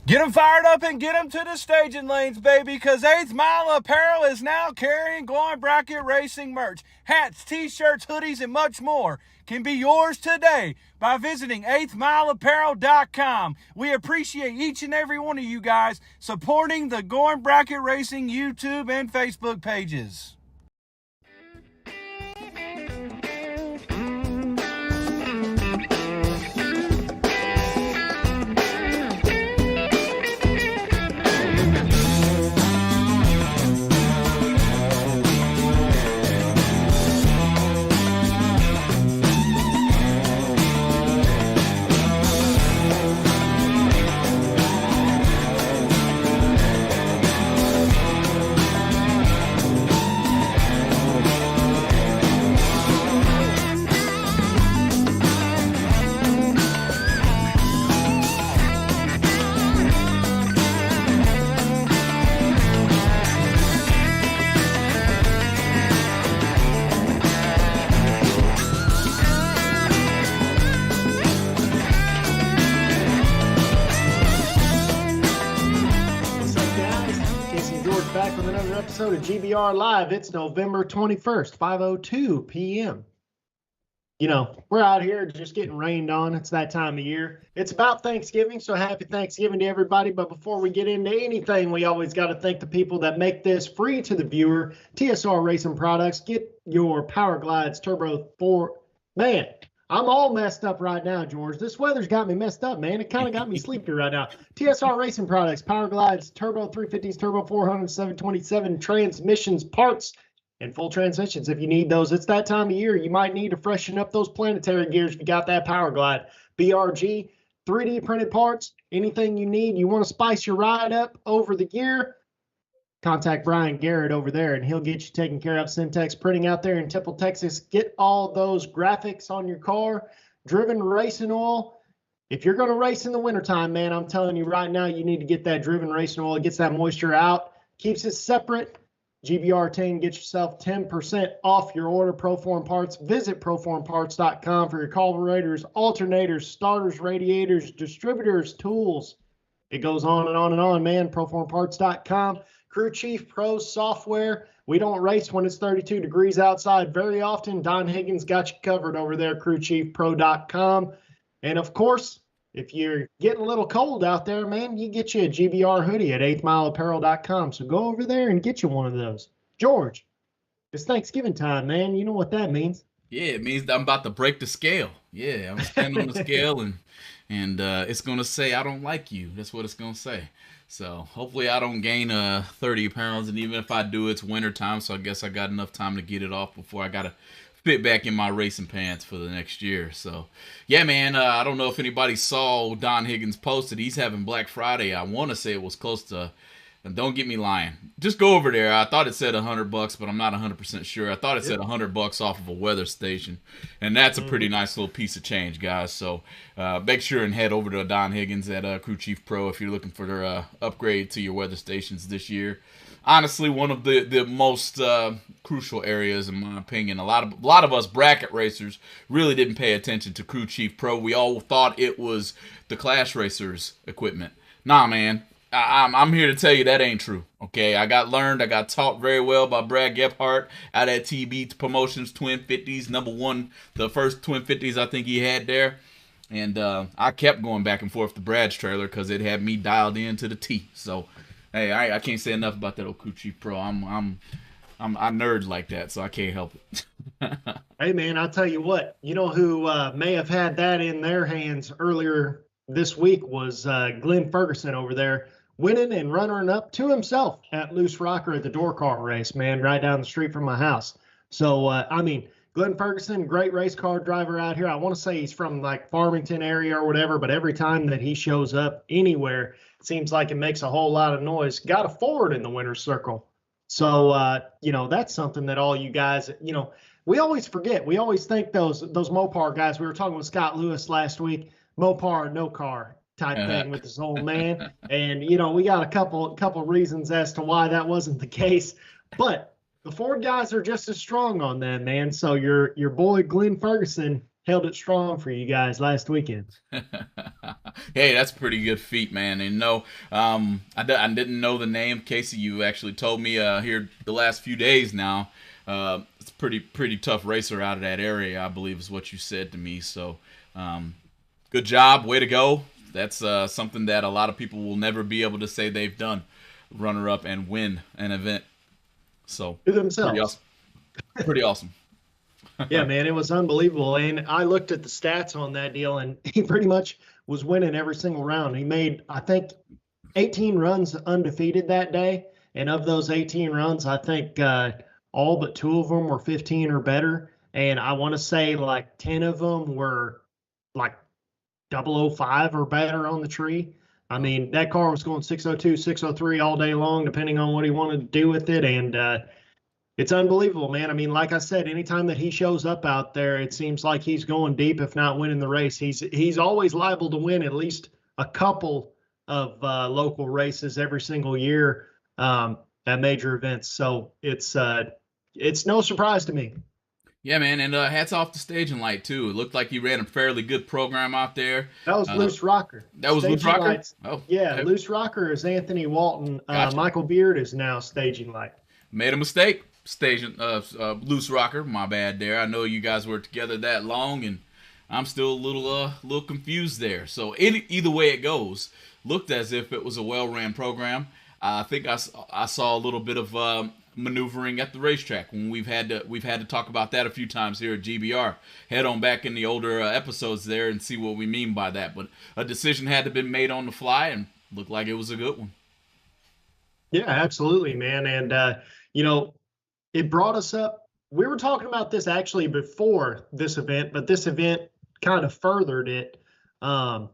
Get them fired up and get them to the staging lanes, baby, because 8th Mile Apparel is now carrying Glowing Bracket Racing merch. Hats, t-shirts, hoodies, and much more can be yours today by visiting 8thmileapparel.com. We appreciate each and every one of you guys supporting the Glowing Bracket Racing YouTube and Facebook pages. Back with another episode of GBR Live. It's November 21st, 5:02 p.m. You know, we're out here just getting rained on. It's that time of year. It's about Thanksgiving, so happy Thanksgiving to everybody. But before we get into anything, we always got to thank the people that make this free to the viewer. TSR Racing Products. Get your Power Glides Turbo 4. Man, I'm all messed up right now, George. This weather's got me messed up, man. It kind of got me sleepy right now. TSR Racing Products, Power Glides, Turbo 350s, Turbo 400, 727 transmissions, parts, and full transmissions if you need those. It's that time of year. You might need to freshen up those planetary gears if you got that Power Glide. BRG, 3D printed parts, anything you need. You want to spice your ride up over the gear, contact Brian Garrett over there, and he'll get you taken care of. Syntex Printing out there in Temple, Texas. Get all those graphics on your car. Driven Racing Oil. If you're going to race in the wintertime, man, I'm telling you right now, you need to get that Driven Racing Oil. It gets that moisture out, keeps it separate. GBR 10, get yourself 10% off your order. Proform Parts. Visit proformparts.com for your carburetors, alternators, starters, radiators, distributors, tools. It goes on and on and on, man. Proformparts.com. Crew Chief Pro software. We don't race when it's 32 degrees outside very often. Don Higgins got you covered over there, crewchiefpro.com. And, of course, if you're getting a little cold out there, man, you get you a GBR hoodie at 8thmileapparel.com. So go over there and get you one of those. George, it's Thanksgiving time, man. You know what that means. Yeah, it means I'm about to break the scale. Yeah, I'm standing on the scale, and it's going to say, I don't like you. That's what it's going to say. So hopefully I don't gain 30 pounds, and even if I do, it's winter time, so I guess I got enough time to get it off before I got to fit back in my racing pants for the next year. So yeah, man, I don't know if anybody saw Don Higgins posted. He's having Black Friday. I want to say it was close to, and don't get me lying, just go over there. I thought it said $100, but I'm not 100% sure. I thought it said $100 off of a weather station, and that's a pretty nice little piece of change, guys. So make sure and head over to Don Higgins at Crew Chief Pro if you're looking for their upgrade to your weather stations this year. Honestly, one of the most crucial areas, in my opinion. A lot of us bracket racers really didn't pay attention to Crew Chief Pro. We all thought it was the Clash Racers equipment. Nah, man. I'm here to tell you that ain't true. Okay, I got taught very well by Brad Gephardt out at TB Promotions Twin 50s, number one, the first Twin 50s I think he had there. And I kept going back and forth to Brad's trailer because it had me dialed in to the T. So, hey, I can't say enough about that old Crew Chief Pro. I nerd like that, so I can't help it. Hey, man, I'll tell you what. You know who may have had that in their hands earlier this week was Glenn Ferguson over there, winning and running up to himself at Loose Rocker at the door car race, man, right down the street from my house. So, I mean, Glenn Ferguson, great race car driver out here. I want to say he's from like Farmington area or whatever, but every time that he shows up anywhere, it seems like it makes a whole lot of noise. Got a Ford in the winner's circle. So, you know, that's something that all you guys, you know, we always forget. We always think those Mopar guys, we were talking with Scott Lewis last week, Mopar, no car type thing with this old man. And, you know, we got a couple reasons as to why that wasn't the case. But the Ford guys are just as strong on that, man. So your boy Glenn Ferguson, held it strong for you guys last weekend. Hey, that's a pretty good feat, man. And no, I didn't know the name. Casey, you actually told me here the last few days now. It's pretty tough racer out of that area, I believe is what you said to me. So good job. Way to go. That's something that a lot of people will never be able to say they've done. Runner up and win an event. So To themselves. pretty awesome. Pretty awesome. Yeah, man, it was unbelievable. And I looked at the stats on that deal, and he pretty much was winning every single round. He made, I think, 18 runs undefeated that day. And of those 18 runs, I think all but 2 of them were 15 or better. And I want to say like 10 of them were like 005 or better on the tree. I mean, that car was going 602, 603 all day long, depending on what he wanted to do with it. And it's unbelievable, man. I mean, like I said, anytime that he shows up out there, it seems like he's going deep, if not winning the race. He's always liable to win at least a couple of local races every single year at major events. So it's no surprise to me. Yeah, man, and hats off to Staging Light too. It looked like he ran a fairly good program out there. That was Loose Rocker. That was Loose Rocker? Lights. Oh, yeah, okay. Loose Rocker is Anthony Walton. Gotcha. Michael Beard is now Staging Light. Made a mistake. Staging Loose Rocker. My bad there. I know you guys were together that long, and I'm still a little confused there. So either way it goes, looked as if it was a well-ran program. I think I saw a little bit of maneuvering at the racetrack when we've had to talk about that a few times here at GBR. Head on back in the older episodes there and see what we mean by that. But a decision had to be made on the fly, and looked like it was a good one. Yeah, absolutely, man. And it brought us up. We were talking about this actually before this event, but this event kind of furthered it. And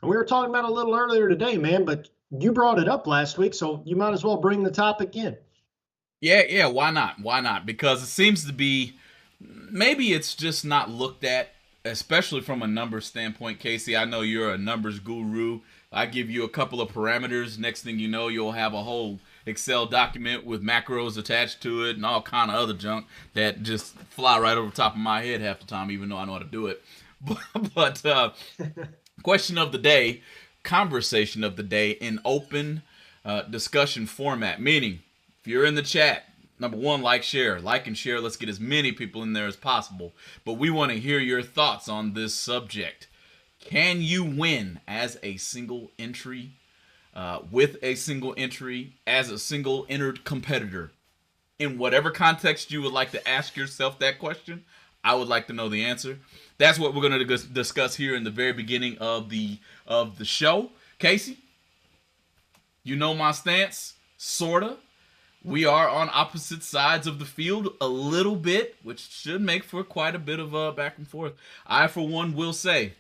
we were talking about it a little earlier today, man, but you brought it up last week, so you might as well bring the topic in. Yeah, why not? Why not? Because it seems to be, maybe it's just not looked at, especially from a numbers standpoint. Casey, I know you're a numbers guru. I give you a couple of parameters. Next thing you know, you'll have a whole Excel document with macros attached to it and all kind of other junk that just fly right over the top of my head half the time, even though I know how to do it. But question of the day, conversation of the day in open discussion format, meaning if you're in the chat, number one, like and share. Let's get as many people in there as possible. But we want to hear your thoughts on this subject. Can you win as a single entry, with a single entry, as a single entered competitor? In whatever context you would like to ask yourself that question, I would like to know the answer. That's what we're going to discuss here in the very beginning of the show. Casey, you know my stance, sorta. We are on opposite sides of the field a little bit, which should make for quite a bit of back and forth. I, for one, will say,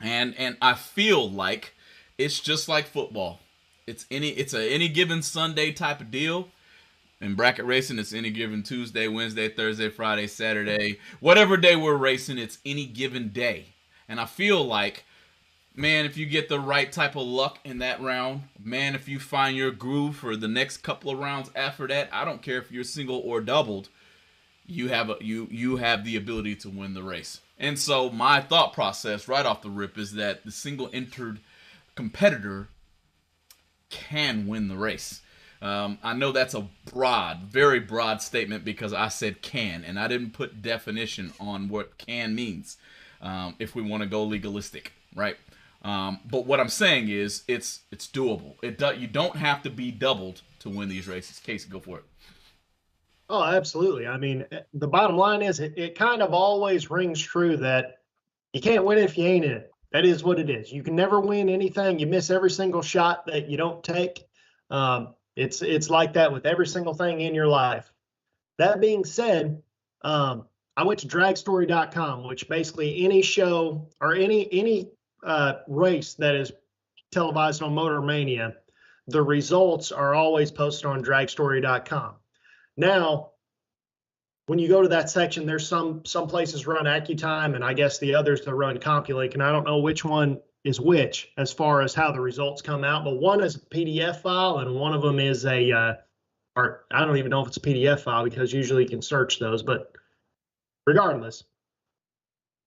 and I feel like it's just like football. It's any given Sunday type of deal. In bracket racing, it's any given Tuesday, Wednesday, Thursday, Friday, Saturday. Whatever day we're racing, it's any given day. And I feel like, man, if you get the right type of luck in that round, man, if you find your groove for the next couple of rounds after that, I don't care if you're single or doubled, you have the ability to win the race. And so my thought process right off the rip is that the single entered competitor can win the race. I know that's a very broad statement because I said can, and I didn't put definition on what can means if we want to go legalistic, right? But what I'm saying is it's doable. You don't have to be doubled to win these races. Casey, go for it. Oh, absolutely. I mean, the bottom line is it kind of always rings true that you can't win it if you ain't in it. That is what it is. You can never win anything. You miss every single shot that you don't take. It's like that with every single thing in your life. That being said, I went to dragstory.com, which basically any show or any race that is televised on Motor Mania, the results are always posted on dragstory.com. Now, when you go to that section, there's some places run AccuTime, and I guess the others that run CompuLink, and I don't know which one is which as far as how the results come out, but one is a PDF file and one of them is or I don't even know if it's a PDF file because usually you can search those, but regardless,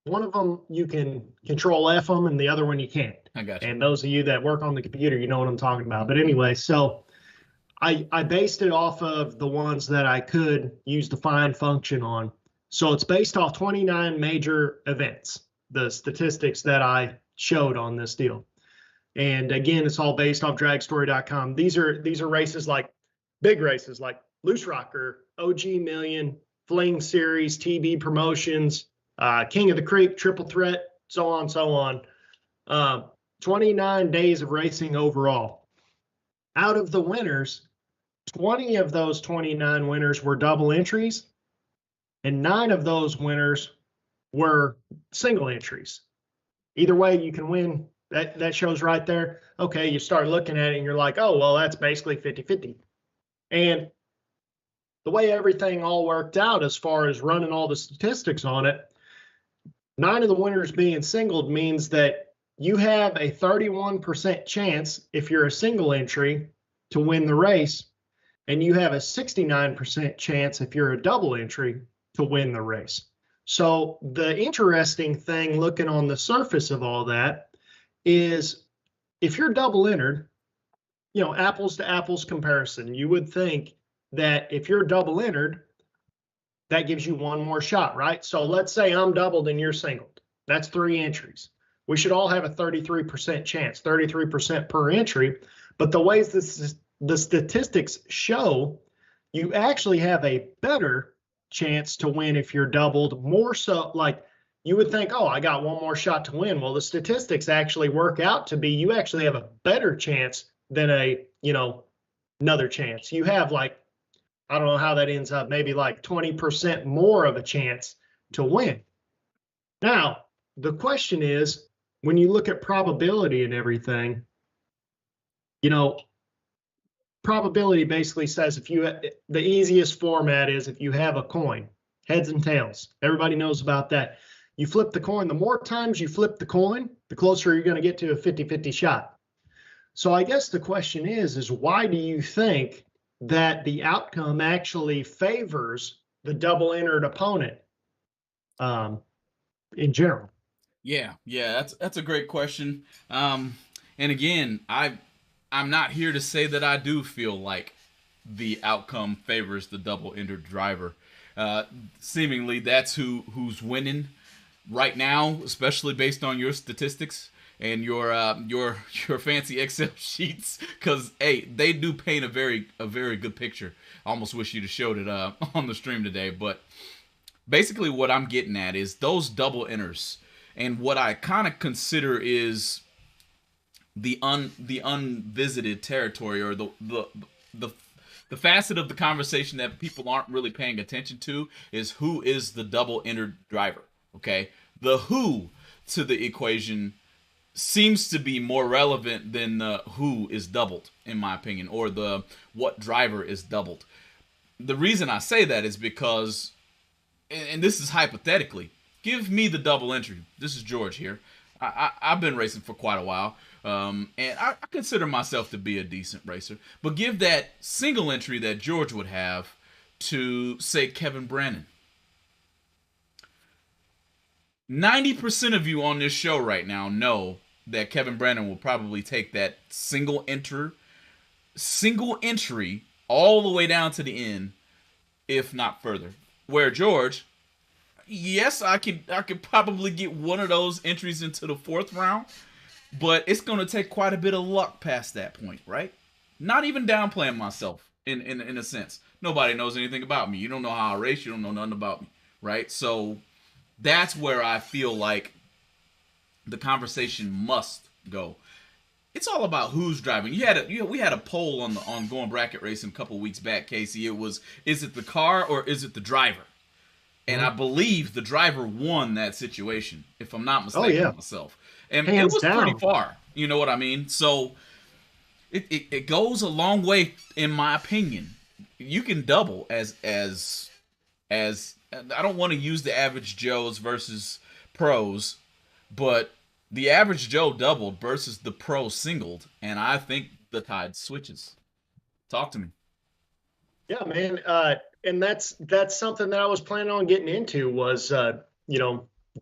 One of them you can control F them, and the other one you can't. I got you. And those of you that work on the computer, you know what I'm talking about. But anyway, so I based it off of the ones that I could use the find function on. So it's based off 29 major events, the statistics that I showed on this deal. And again, it's all based off dragstory.com. These are races like big races like Loose Rocker, OG Million, Fling Series, TB Promotions, King of the Creek, Triple Threat, so on, so on. 29 days of racing overall. Out of the winners, 20 of those 29 winners were double entries, and 9 of those winners were single entries. Either way, you can win. That shows right there. Okay, you start looking at it and you're like, oh, well, that's basically 50-50. And the way everything all worked out as far as running all the statistics on it, 9 of the winners being singled means that you have a 31% chance if you're a single entry to win the race, and you have a 69% chance if you're a double entry to win the race. So the interesting thing looking on the surface of all that is if you're double entered, you know, apples to apples comparison, you would think that if you're double entered, that gives you one more shot, right? So let's say I'm doubled and you're singled. That's 3 entries. We should all have a 33% chance, 33% per entry. But the ways the statistics show, you actually have a better chance to win if you're doubled, more so. Like you would think, oh, I got one more shot to win. Well, the statistics actually work out to be you actually have a better chance than another chance. You have like, I don't know how that ends up, maybe like 20% more of a chance to win. Now, the question is, when you look at probability and everything, probability basically says the easiest format is if you have a coin, heads and tails. Everybody knows about that. You flip the coin. The more times you flip the coin, the closer you're going to get to a 50-50 shot. So I guess the question is why do you think that the outcome actually favors the double entered opponent in general? Yeah, that's a great question. And again, I'm not here to say that I do feel like the outcome favors the double entered driver. Seemingly, that's who's winning right now, especially based on your statistics and your fancy Excel sheets. Because hey, they do paint a very good picture. I almost wish you'd have showed it on the stream today. But basically, what I'm getting at is those double enters. And what I kind of consider is the unvisited territory, or the facet of the conversation that people aren't really paying attention to is who is the double entered driver. Okay, the who to the equation seems to be more relevant than the who is doubled, in my opinion, or the what driver is doubled. The reason I say that is because, and this is hypothetically, give me the double entry. This is George here. I've been racing for quite a while, and I consider myself to be a decent racer. But give that single entry that George would have to, say, Kevin Brannon. 90% of you on this show right now know that Kevin Brannon will probably take that single entry all the way down to the end, if not further. Where George, yes, I could probably get one of those entries into the 4th round, but it's going to take quite a bit of luck past that point, right? Not even downplaying myself in a sense. Nobody knows anything about me. You don't know how I race. You don't know nothing about me, right? So that's where I feel like the conversation must go. It's all about who's driving. We had a poll on Going Bracket Racing a couple weeks back, Casey. It was, is it the car or is it the driver? And I believe the driver won that situation, if I'm not mistaken myself. And hands it was down. pretty far. You know what I mean? So it goes a long way, in my opinion. You can double as I don't want to use the average Joes versus pros, but the average Joe doubled versus the pro singled, and I think the tide switches. Talk to me. Yeah, man. And that's something that I was planning on getting into was,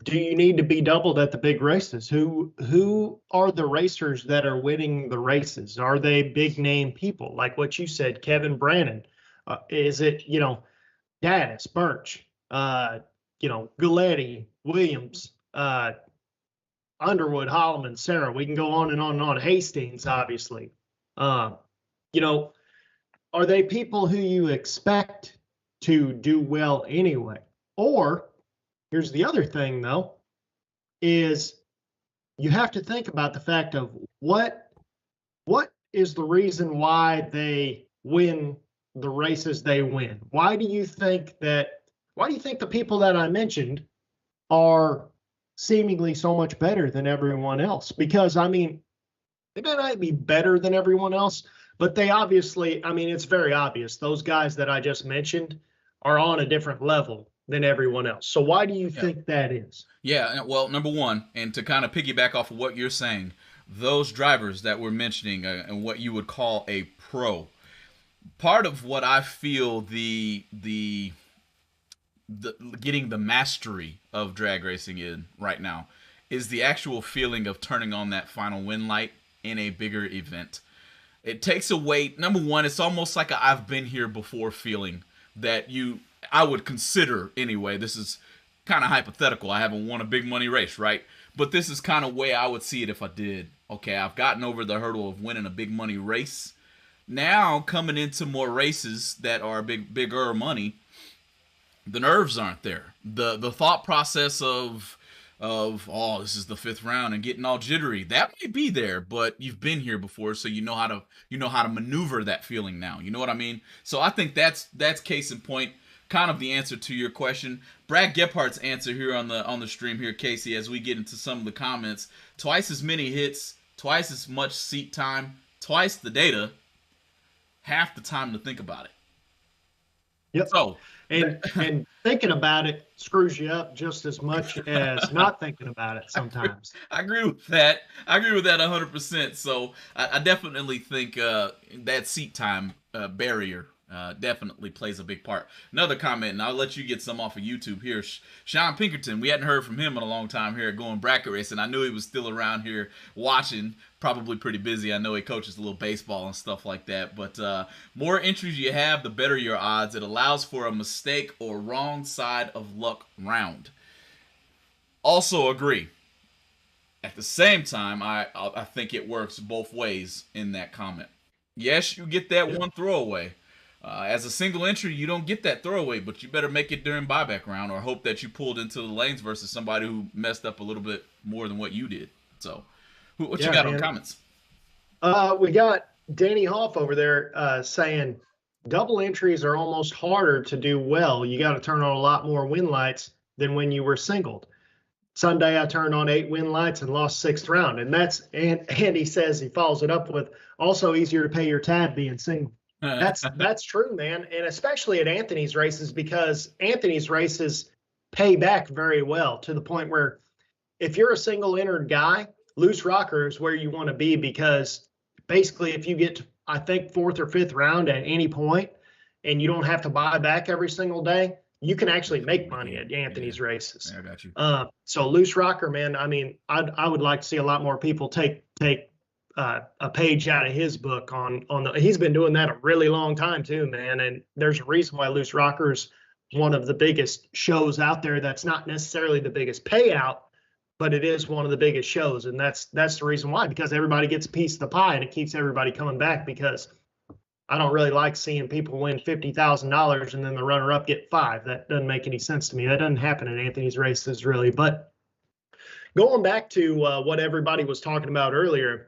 do you need to be doubled at the big races? Who are the racers that are winning the races? Are they big name people like what you said, Kevin Brannon? Is it Gaddis, Birch, Galletti, Williams, Underwood, Holloman, Sarah? We can go on and on and on. Hastings, obviously. Uh, you know, are they people who you expect to do well anyway? Or here's the other thing, though, is you have to think about the fact of what is the reason why they win the races they win? Why do you think the people that I mentioned are seemingly so much better than everyone else? Because I mean, they may not be better than everyone else, but they obviously, I mean, it's very obvious those guys that I just mentioned are on a different level than everyone else. So why do you think that is? Yeah, well, number one, and to kind of piggyback off of what you're saying, those drivers that we're mentioning and what you would call a pro, part of what I feel the getting the mastery of drag racing in right now is the actual feeling of turning on that final win light in a bigger event. It takes away, number one, it's almost like a I've been here before feeling that I would consider anyway. This is kind of hypothetical. I haven't won a big money race, right? But this is kind of way I would see it if I did. Okay, I've gotten over the hurdle of winning a big money race. Now coming into more races that are bigger money, the nerves aren't there. The thought process of oh, this is the fifth round and getting all jittery, that may be there, but you've been here before, so you know how to maneuver that feeling now. You know what I mean? So I think that's case in point, kind of the answer to your question. Brad Gephardt's answer here on the stream here, Casey, as we get into some of the comments. Twice as many hits, twice as much seat time, twice the data, half the time to think about it. Yep. So and thinking about it screws you up just as much as not thinking about it sometimes. I agree with that. I agree with that 100%. So I definitely think that seat time barrier definitely plays a big part. Another comment, and I'll let you get some off of YouTube here. Sean Pinkerton, we hadn't heard from him in a long time here at Going Bracket Racing. I knew he was still around here watching, probably pretty busy. I know he coaches a little baseball and stuff like that. But more entries you have, the better your odds. It allows for a mistake or wrong side of luck round. Also agree. At the same time, I think it works both ways in that comment. Yes, you get that one throwaway. As a single entry, you don't get that throwaway, but you better make it during buyback round or hope that you pulled into the lanes versus somebody who messed up a little bit more than what you did. So, what you got on comments? We got Danny Hoff over there saying double entries are almost harder to do well. You got to turn on a lot more win lights than when you were singled. Sunday, I turned on 8 win lights and lost 6th round. And he says, he follows it up with also easier to pay your tab being single. That's true, man. And especially at Anthony's races, because Anthony's races pay back very well to the point where if you're a single entered guy, loose rocker is where you want to be, because basically if you get to, I think, 4th or 5th round at any point and you don't have to buy back every single day, you can actually make money at Anthony's races. I got you. So loose rocker, man, I mean, I would like to see a lot more people take a page out of his book on he's been doing that a really long time too, man. And there's a reason why loose rocker's one of the biggest shows out there. That's not necessarily the biggest payout, but it is one of the biggest shows. And that's the reason why, because everybody gets a piece of the pie and it keeps everybody coming back, because I don't really like seeing people win $50,000 and then the runner up get 5. That doesn't make any sense to me. That doesn't happen at Anthony's races really. But going back to what everybody was talking about earlier,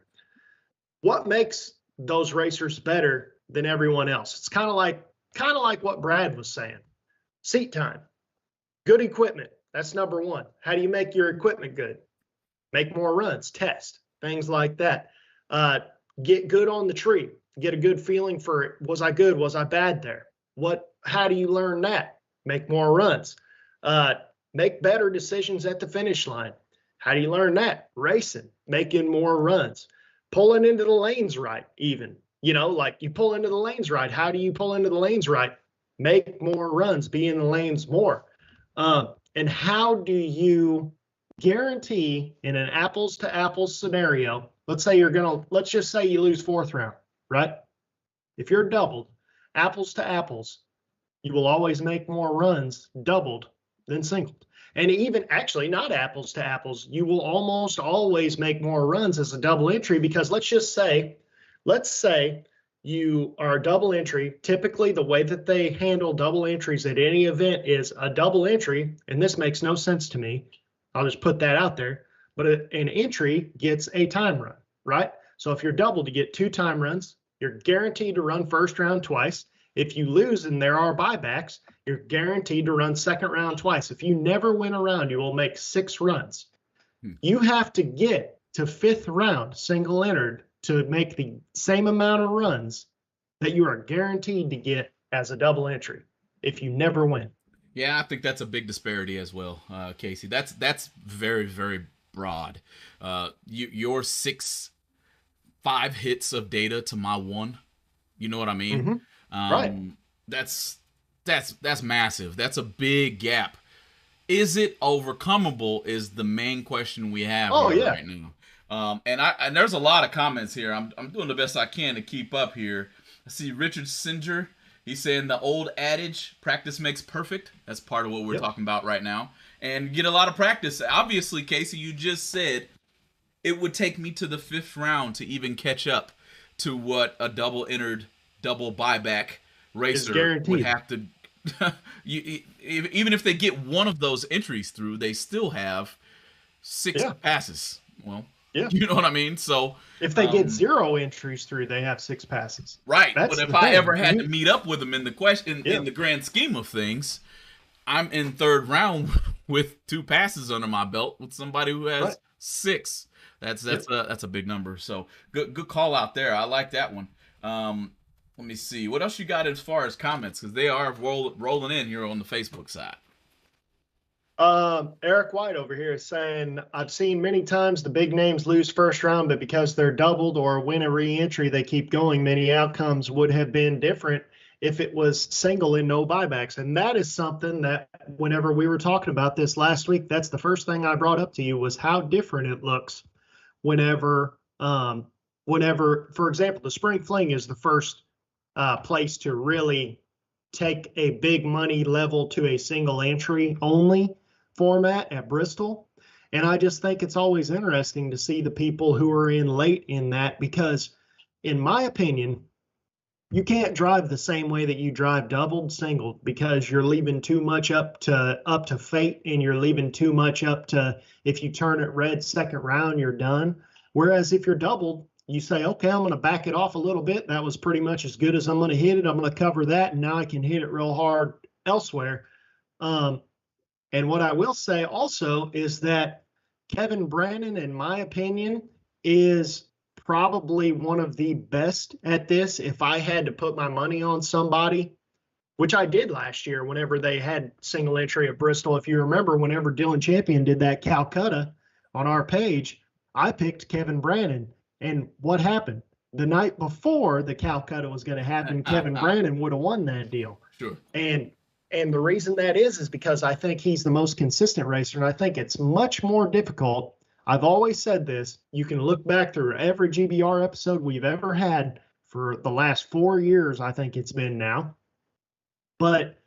what makes those racers better than everyone else? It's kind of like what Brad was saying. Seat time, good equipment. That's number one. How do you make your equipment good? Make more runs, test, things like that. Get good on the tree. Get a good feeling for it. Was I good? Was I bad there? How do you learn that? Make more runs. Make better decisions at the finish line. How do you learn that? Racing, making more runs. Pulling into the lanes right, even, like you pull into the lanes right. How do you pull into the lanes right? Make more runs, be in the lanes more. And how do you guarantee in an apples to apples scenario? Let's just say you lose fourth round, right? If you're doubled, apples to apples, you will always make more runs doubled than singled. And even actually not apples to apples, you will almost always make more runs as a double entry, because let's say you are a double entry. Typically, the way that they handle double entries at any event is a double entry, and this makes no sense to me. I'll just put that out there. But an entry gets a time run, right? So if you're doubled, you get 2 time runs. You're guaranteed to run first round twice. If you lose and there are buybacks, you're guaranteed to run second round twice. If you never win a round, you will make 6 runs. You have to get to 5th round single entered to make the same amount of runs that you are guaranteed to get as a double entry if you never win. Yeah, I think that's a big disparity as well, Casey. That's very, very broad. Your 5 hits of data to my 1. You know what I mean? Mm-hmm. Right. That's massive. That's a big gap. Is it overcomable? Is the main question we have right now. And there's a lot of comments here. I'm doing the best I can to keep up here. I see Richard Singer. He's saying the old adage, practice makes perfect. That's part of what we're talking about right now. And get a lot of practice. Obviously, Casey, you just said it would take me to the 5th round to even catch up to what a double entered, double buyback racer would have to. Even if they get one of those entries through, they still have 6 passes. Well, you know what I mean? So if they get 0 entries through, they have 6 passes. Right. But if I ever had to meet up with them in the grand scheme of things, I'm in 3rd round with 2 passes under my belt with somebody who has 6. That's a big number. So good call out there. I like that one. Let me see. What else you got as far as comments? Because they are rolling in here on the Facebook side. Eric White over here is saying, I've seen many times the big names lose first round, but because they're doubled or win a re-entry, they keep going. Many outcomes would have been different if it was single and no buybacks. And that is something that whenever we were talking about this last week, that's the first thing I brought up to you was how different it looks whenever, for example, the Spring Fling is the first place to really take a big money level to a single entry only format at Bristol. And I just think it's always interesting to see the people who are in late in that, because in my opinion, you can't drive the same way that you drive doubled singled, because you're leaving too much up to fate, and you're leaving too much up to, if you turn it red 2nd round, you're done. Whereas if you're doubled, you say, okay, I'm going to back it off a little bit. That was pretty much as good as I'm going to hit it. I'm going to cover that, and now I can hit it real hard elsewhere. And what I will say also is that Kevin Brannon, in my opinion, is probably one of the best at this. If I had to put my money on somebody, which I did last year whenever they had single entry at Bristol. If you remember, whenever Dylan Champion did that Calcutta on our page, I picked Kevin Brannon. And what happened? The night before the Calcutta was going to happen, Kevin Brannon would have won that deal. Sure. And the reason that is because I think he's the most consistent racer, and I think it's much more difficult. I've always said this. You can look back through every GBR episode we've ever had for the last 4 years, I think it's been now. But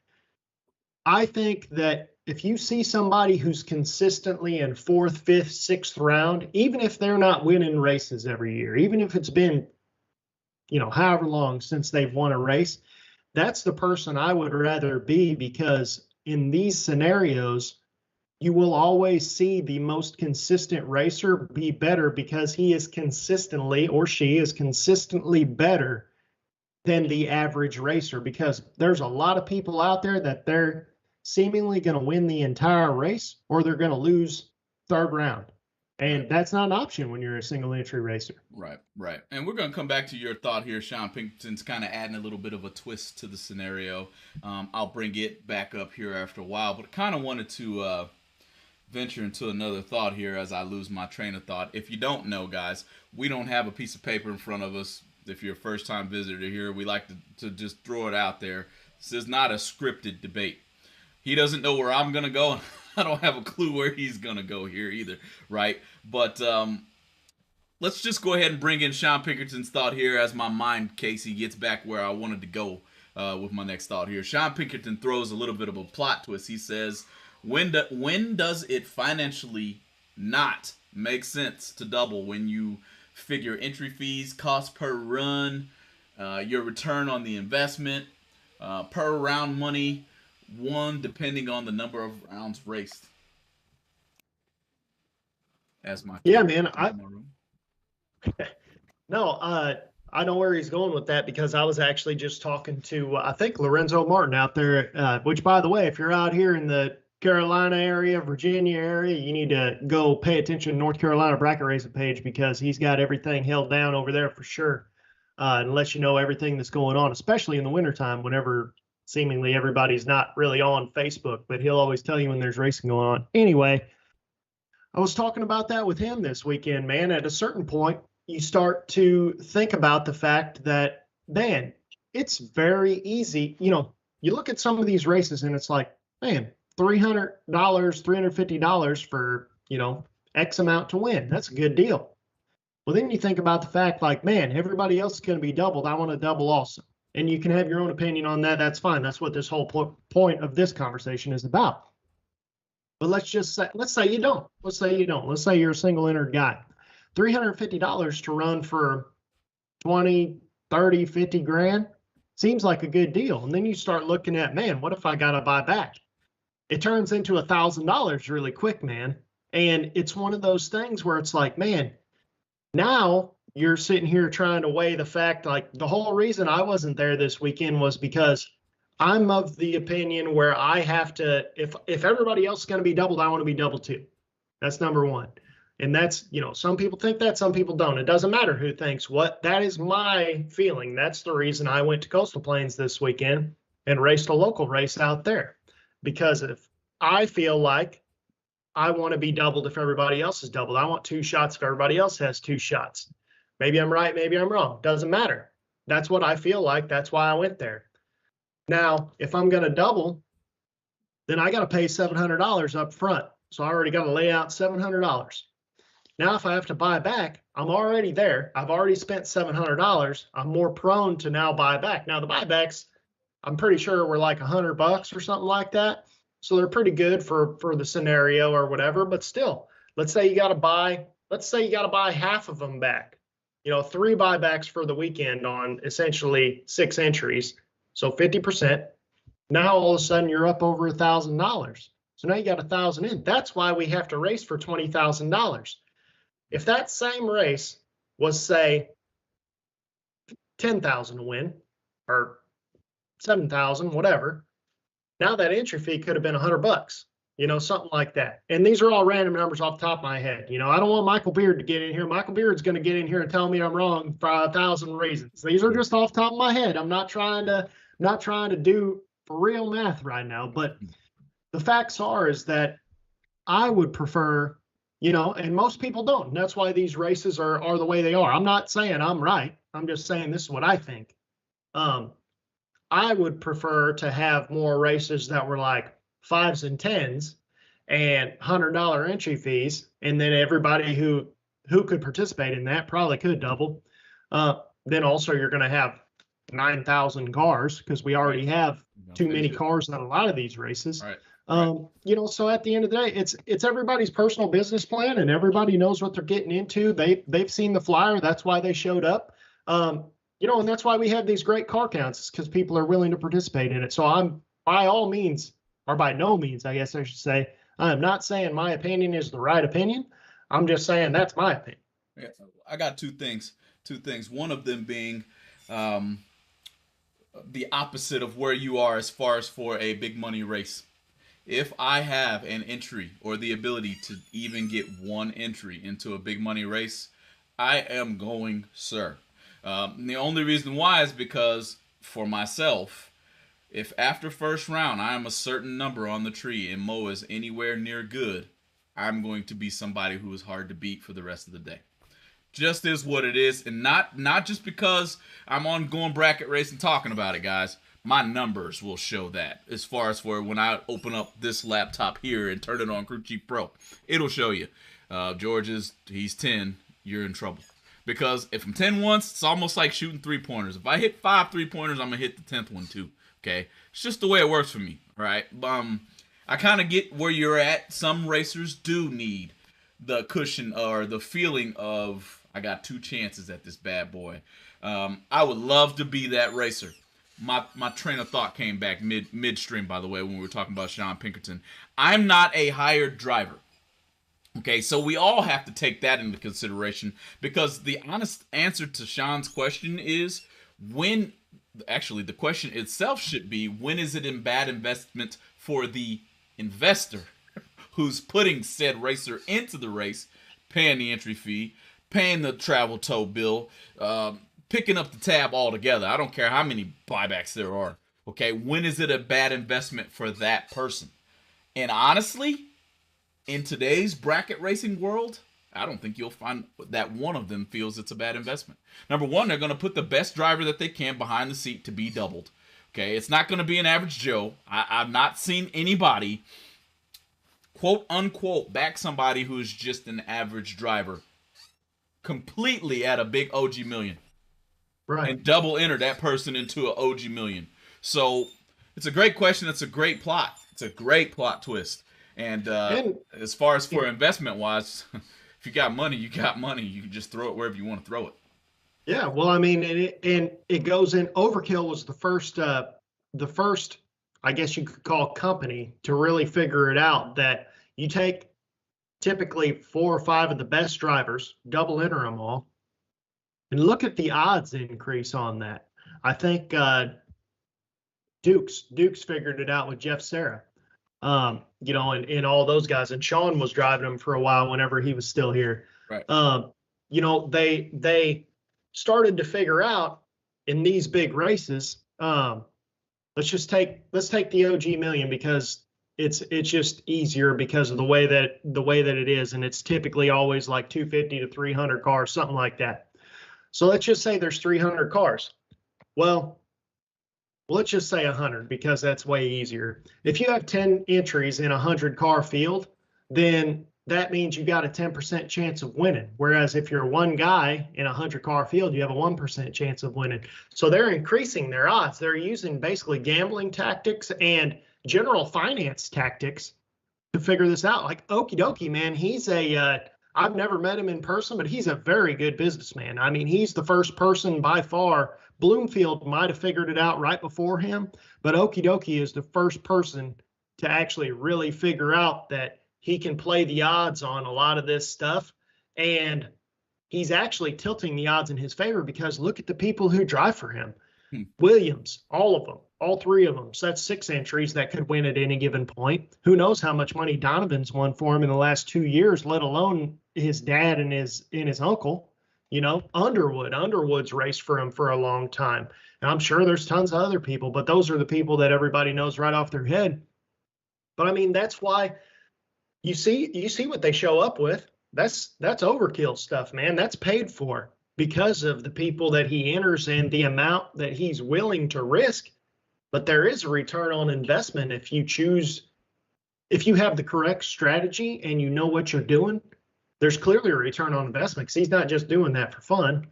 I think that if you see somebody who's consistently in 4th, 5th, 6th round, even if they're not winning races every year, even if it's been, however long since they've won a race, that's the person I would rather be, because in these scenarios, you will always see the most consistent racer be better, because he is consistently, or she is consistently better than the average racer, because there's a lot of people out there that they're seemingly going to win the entire race, or they're going to lose 3rd round. And that's not an option when you're a single entry racer. Right. And we're going to come back to your thought here, Sean Pinkerton's kind of adding a little bit of a twist to the scenario. I'll bring it back up here after a while, but kind of wanted to venture into another thought here as I lose my train of thought. If you don't know, guys, we don't have a piece of paper in front of us. If you're a first-time visitor here, we like to just throw it out there. This is not a scripted debate. He doesn't know where I'm gonna go. I don't have a clue where he's gonna go here either, right? But let's just go ahead and bring in Sean Pinkerton's thought here as my mind, Casey, gets back where I wanted to go with my next thought here. Sean Pinkerton throws a little bit of a plot twist. He says, when does it financially not make sense to double when you figure entry fees, cost per run, your return on the investment, per round money, one depending on the number of rounds raced? As my Yeah, man. No, I know where he's going with that because I was actually just talking to I think Lorenzo Martin out there. Which, by the way, if you're out here in the Carolina area, Virginia area, you need to go pay attention to North Carolina bracket racing page because he's got everything held down over there for sure. Unless you know everything that's going on, especially in the wintertime, whenever seemingly everybody's not really on Facebook, but he'll always tell you when there's racing going on. Anyway, I was talking about that with him this weekend, man. At a certain point, you start to think about the fact that, man, it's very easy. You know, you look at some of these races and it's like, man, $300, $350 for, you know, X amount to win. That's a good deal. Well, then you think about the fact like, man, everybody else is going to be doubled. I want to double also. And you can have your own opinion on that. That's fine. That's what this whole point of this conversation is about. But let's say you don't. Let's say you're a single entered guy. $350 to run for 20, 30, 50 grand seems like a good deal. And then you start looking at, man, what if I got to buy back? It turns into $1,000 really quick, man. And it's one of those things where it's like, man, now you're sitting here trying to weigh the fact, like the whole reason I wasn't there this weekend was because I'm of the opinion where I have to, if everybody else is going to be doubled, I want to be doubled too. That's number one. And that's, you know, some people think that, some people don't. It doesn't matter who thinks what. That is my feeling. That's the reason I went to Coastal Plains this weekend and raced a local race out there. Because if I feel like I want to be doubled if everybody else is doubled, I want 2 shots if everybody else has 2 shots. Maybe I'm right, maybe I'm wrong. Doesn't matter. That's what I feel like. That's why I went there. Now, if I'm going to double, then I got to pay $700 up front. So I already got to lay out $700. Now, if I have to buy back, I'm already there. I've already spent $700. I'm more prone to now buy back. Now, the buybacks, I'm pretty sure were like $100 or something like that. So they're pretty good for the scenario or whatever. But still, let's say you got to buy half of them back. You know, 3 buybacks for the weekend on essentially 6 entries. So 50%. Now all of a sudden you're up over $1,000. So now you got 1,000 in. That's why we have to race for $20,000. If that same race was, say, 10,000 to win or 7,000, whatever, now that entry fee could have been $100, you know, something like that. And these are all random numbers off the top of my head. You know, I don't want Michael Beard to get in here. Michael Beard's going to get in here and tell me I'm wrong for 1,000 reasons. These are just off the top of my head. I'm not trying to do for real math right now, but the facts is that I would prefer, you know, and most people don't. And that's why these races are the way they are. I'm not saying I'm right. I'm just saying this is what I think. I would prefer to have more races that were like 5s and 10s and $100 entry fees, and then everybody who could participate in that probably could double. Then also you're going to have 9,000 cars because we already have too many cars on a lot of these races. Right. You know, so at the end of the day, it's everybody's personal business plan, and everybody knows what they're getting into. They've seen the flyer. That's why they showed up. You know, and that's why we have these great car counts, because people are willing to participate in it. So I'm by all means, or by no means, I guess I should say, I'm not saying my opinion is the right opinion. I'm just saying that's my opinion. Yeah, I got two things. One of them being the opposite of where you are as far as for a big money race. If I have an entry or the ability to even get one entry into a big money race, I am going, sir. The only reason why is because for myself, if after first round I am a certain number on the tree and Mo is anywhere near good, I'm going to be somebody who is hard to beat for the rest of the day. Just is what it is, and not just because I'm on Going Bracket Racing talking about it, guys, my numbers will show that. As far as for when I open up this laptop here and turn it on Crew Chief Pro, it'll show you. George he's 10, you're in trouble. Because if I'm 10 once, it's almost like shooting 3-pointers. If I hit 5 3-pointers, I'm going to hit the 10th one too. Okay? It's just the way it works for me, right? I kind of get where you're at. Some racers do need the cushion or the feeling of, I got 2 chances at this bad boy. I would love to be that racer. My train of thought came back midstream, by the way, when we were talking about Sean Pinkerton. I'm not a hired driver. Okay, so we all have to take that into consideration, because the honest answer to Sean's question is when, actually the question itself should be, when is it a bad investment for the investor who's putting said racer into the race, paying the entry fee, paying the travel tow bill, picking up the tab altogether. I don't care how many buybacks there are. Okay, when is it a bad investment for that person? And honestly, in today's bracket racing world, I don't think you'll find that one of them feels it's a bad investment. Number one, they're going to put the best driver that they can behind the seat to be doubled. Okay, it's not going to be an average Joe. I've not seen anybody, quote unquote, back somebody who is just an average driver completely at a big OG million. Right. And double enter that person into an OG million. So it's a great question. It's a great plot. It's a great plot twist. And as far as for investment wise, if you got money, you got money. You can just throw it wherever you want to throw it. Yeah, well, I mean, and it goes in. Overkill was the first, I guess you could call, company to really figure it out, that you take typically 4 or 5 of the best drivers, double enter them all, and look at the odds increase on that. I think Dukes figured it out with Jeff Serra. You know, and all those guys, and Sean was driving them for a while whenever he was still here. Right. You know, they started to figure out in these big races. Let's take the OG million, because it's just easier because of the way that it is, and it's typically always like 250 to 300 cars, something like that. So let's just say there's 300 cars. Well, let's just say 100, because that's way easier. If you have 10 entries in a 100-car field, then that means you got a 10% chance of winning. Whereas if you're one guy in a 100-car field, you have a 1% chance of winning. So they're increasing their odds. They're using basically gambling tactics and general finance tactics to figure this out. Like Okie dokie, man, he's I've never met him in person, but he's a very good businessman. I mean, he's the first person by far. Bloomfield might have figured it out right before him, but Okie dokie is the first person to actually really figure out that he can play the odds on a lot of this stuff. And he's actually tilting the odds in his favor, because look at the people who drive for him. Williams, all of them, all 3 of them. So that's 6 entries that could win at any given point. Who knows how much money Donovan's won for him in the last 2 years, let alone his dad and his uncle. You know, Underwood's raced for him for a long time. And I'm sure there's tons of other people, but those are the people that everybody knows right off their head. But I mean, that's why you see what they show up with. That's overkill stuff, man. That's paid for because of the people that he enters and the amount that he's willing to risk. But there is a return on investment if you have the correct strategy and you know what you're doing. There's clearly a return on investment, because he's not just doing that for fun.